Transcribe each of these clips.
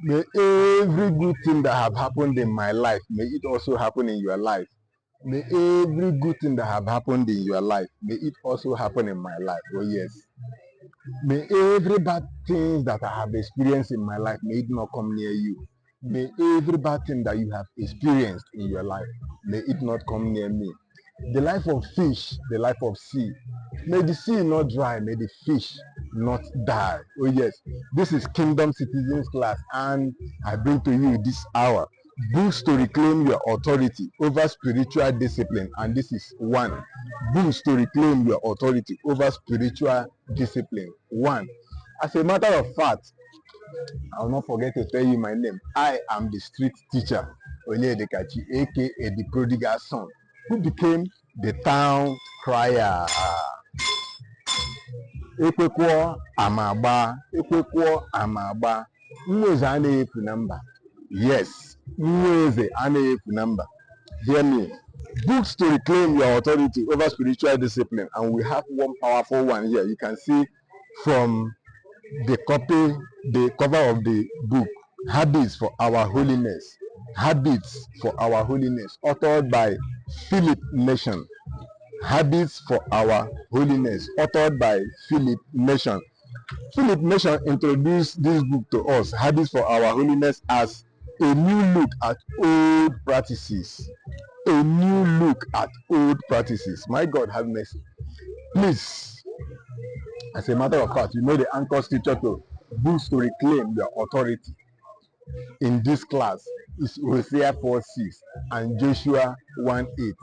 May every good thing that have happened in my life, may it also happen in your life. May every good thing that have happened in your life, may it also happen in my life. Oh yes. May every bad thing that I have experienced in my life, may it not come near you. May every bad thing that you have experienced in your life, may it not come near me. The life of fish, the life of sea. May the sea not dry, may the fish not die. Oh yes, this is Kingdom Citizens class, and I bring to you this hour books to reclaim your authority over spiritual discipline. And this is one. Books to reclaim your authority over spiritual discipline. One. As a matter of fact, I will not forget to tell you my name. I am the street teacher, Onyedekachi, aka the prodigal son, who became the town crier. Ekwekwo amagba, ekwekwo amagba. Nweze anaghị efu na mba. Yes, nweze anaghị efu na mba. Hear me. Books to reclaim your authority over spiritual discipline, and we have one powerful one here. You can see from the cover of the book, Habits for Our Holiness. Habits for Our Holiness, authored by Philip Nation. Habits for Our Holiness, authored by Philip Nation. Philip Nation introduced this book to us, Habits for Our Holiness, as a new look at old practices. A new look at old practices. My God, have mercy. Please, as a matter of fact, you know the anchor scripture to books to reclaim your authority in this class is Hosea 4:6 and Joshua 1:8.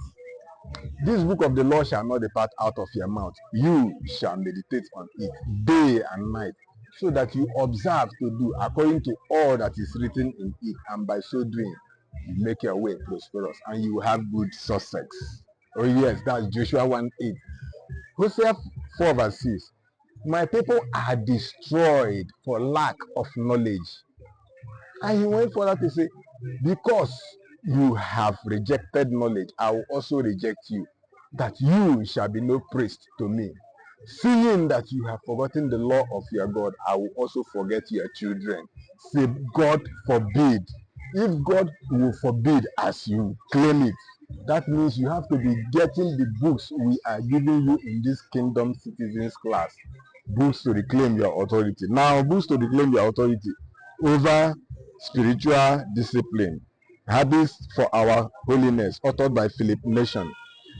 This book of the law shall not depart out of your mouth. You shall meditate on it day and night, so that you observe to do according to all that is written in it, and by so doing, you make your way prosperous and you will have good success. Oh yes, that's Joshua 1:8. Hosea 4:6. My people are destroyed for lack of knowledge. And he went further to say, because you have rejected knowledge, I will also reject you, that you shall be no priest to me. Seeing that you have forgotten the law of your God, I will also forget your children. Say, God forbid. If God will forbid as you claim it, that means you have to be getting the books we are giving you in this Kingdom Citizens class. Books to reclaim your authority. Now, books to reclaim your authority over spiritual discipline. Habits for Our Holiness, authored by Philip Nation.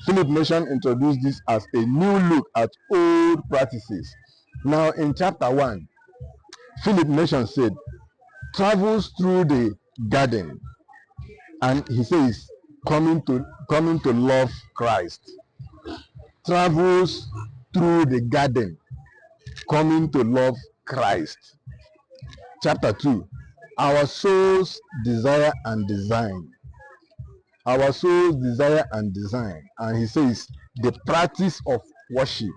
Philip Nation introduced this as a new look at old practices. Now, in chapter 1, Philip Nation said, travels through the garden, and he says, coming to love Christ. Travels through the garden, coming to love Christ. Chapter 2, our soul's desire and design. Our soul's desire and design. And he says, the practice of worship.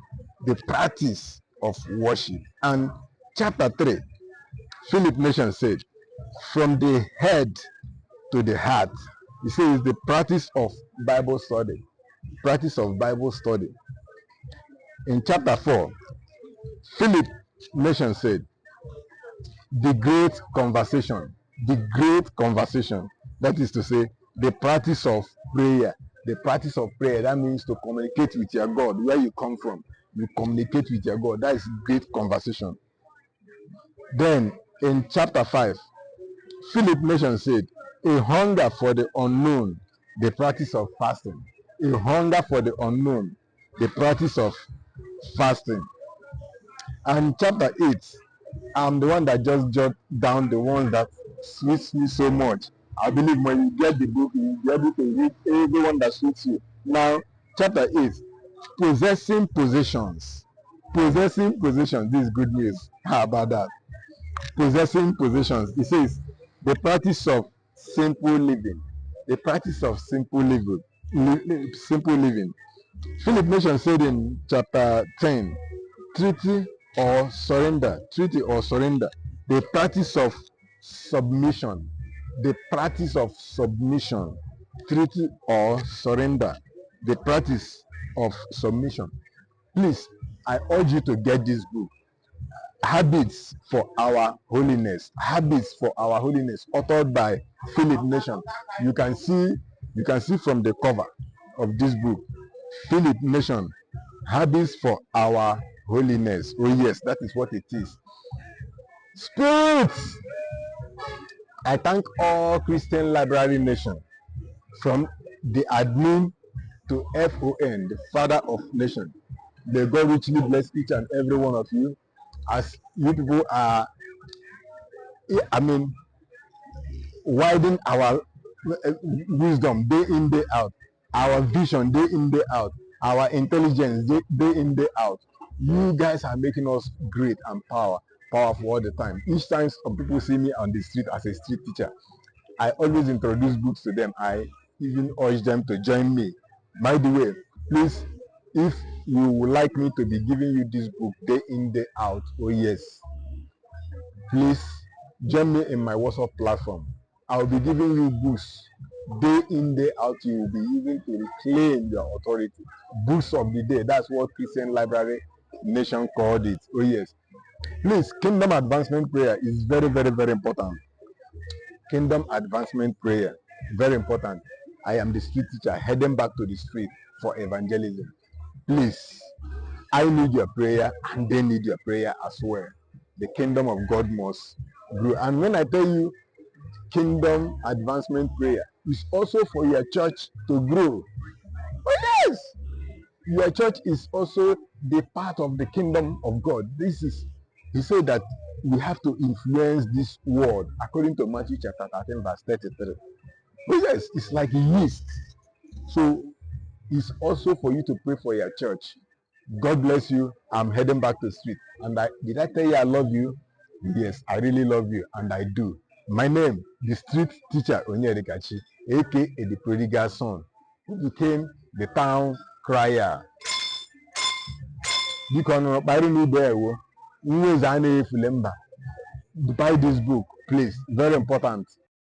The practice of worship. And chapter 3, Philip Nation said, from the head to the heart. He says, the practice of Bible study. Practice of Bible study. In chapter 4, Philip Nation said, the great conversation. The great conversation. That is to say, the practice of prayer. The practice of prayer. That means to communicate with your God. Where you come from, you communicate with your God. That is great conversation. Then, in chapter 5, Philip Nation said, a hunger for the unknown, the practice of fasting. A hunger for the unknown, the practice of fasting. And chapter 8, I'm the one that just jot down the ones that suits me so much. I believe when you get the book, you'll be able to read every one that suits you. Now, chapter 8, possessing possessions. Possessing possessions. This is good news. How about that? Possessing possessions. It says, the practice of simple living. The practice of simple living. Simple living. Philip Nation said in chapter 10, treaty or surrender. Treaty or surrender. The practice of submission. The practice of submission. Treaty or surrender. The practice of submission. Please, I urge you to get this book. Habits for Our Holiness. Habits for Our Holiness, authored by Philip Nation. You can see from the cover of this book, Philip Nation, Habits for Our Holiness. Oh yes, that is what it is. Spirits, I thank all Christian Library Nation, from the admin to FON, the Father of Nation. May God richly bless each and every one of you, as you people are, widen our wisdom day in, day out, our vision day in, day out, our intelligence day in, day out. You guys are making us great and powerful all the time. Each time some people see me on the street as a street teacher, I always introduce books to them. I even urge them to join me. By the way, please, if you would like me to be giving you this book day in, day out, oh yes, please join me in my WhatsApp platform. I'll be giving you books day in, day out. You will be using to reclaim your authority. Books of the day. That's what Christian Library Nation called it. Oh yes. Please, Kingdom Advancement Prayer is very, very, very important. Kingdom Advancement Prayer, very important. I am the street teacher heading back to the street for evangelism. Please, I need your prayer and they need your prayer as well. The kingdom of God must grow. And when I tell you Kingdom Advancement Prayer, it's also for your church to grow. Oh yes! Your church is also the part of the kingdom of God. He said that we have to influence this world, according to Matthew chapter 13, verse 33. But yes, it's like yeast. So it's also for you to pray for your church. God bless you. I'm heading back to the street. And did I tell you I love you? Yes, I really love you, and I do. My name, the street teacher Onyedikachi, aka the prodigal son, who became the town crier. Buy this book, please. Very important.